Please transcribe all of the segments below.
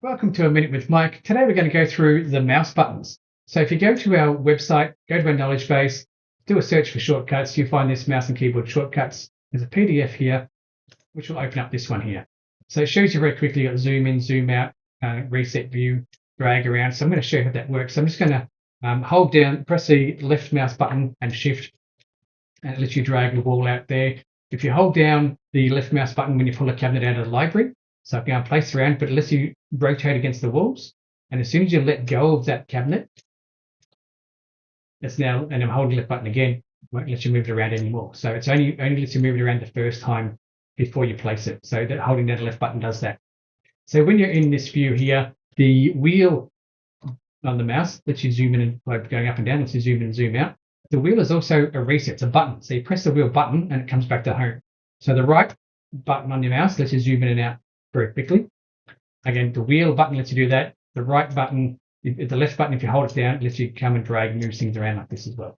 Welcome to A Minute with Mike. Today we're going to go through the mouse buttons. So if you go to our website, go to our knowledge base, do a search for shortcuts, you find this mouse and keyboard shortcuts. There's a PDF here, which will open up this one here. So it shows you very quickly, got zoom in, zoom out, reset view, drag around. So I'm going to show you how that works. So I'm just going to hold down, press the left mouse button and shift, and it lets you drag the wall out there. If you hold down the left mouse button when you pull a cabinet out of the library, so I can place around, but it lets you rotate against the walls. And as soon as you let go of that cabinet, it's now, and I'm holding the left button again, it won't let you move it around anymore. So it's only lets you move it around the first time before you place it. So that holding down the left button does that. So when you're in this view here, the wheel on the mouse lets you zoom in and by going up and down, lets you zoom in and zoom out. The wheel is also a reset, it's a button. So you press the wheel button and it comes back to home. So the right button on your mouse lets you zoom in and out very quickly. Again, the wheel button lets you do that. The right button, the left button, if you hold it down, it lets you come and drag and move things around like this as well.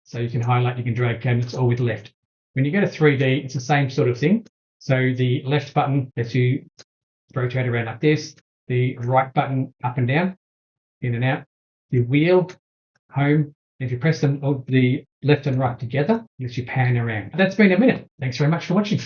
So you can highlight, you can drag cabinets all with left. When you go to 3D, it's the same sort of thing. So the left button lets you rotate around like this. The right button up and down, in and out. The wheel, home. If you press them, the left and right together, it lets you pan around. That's been a minute. Thanks very much for watching.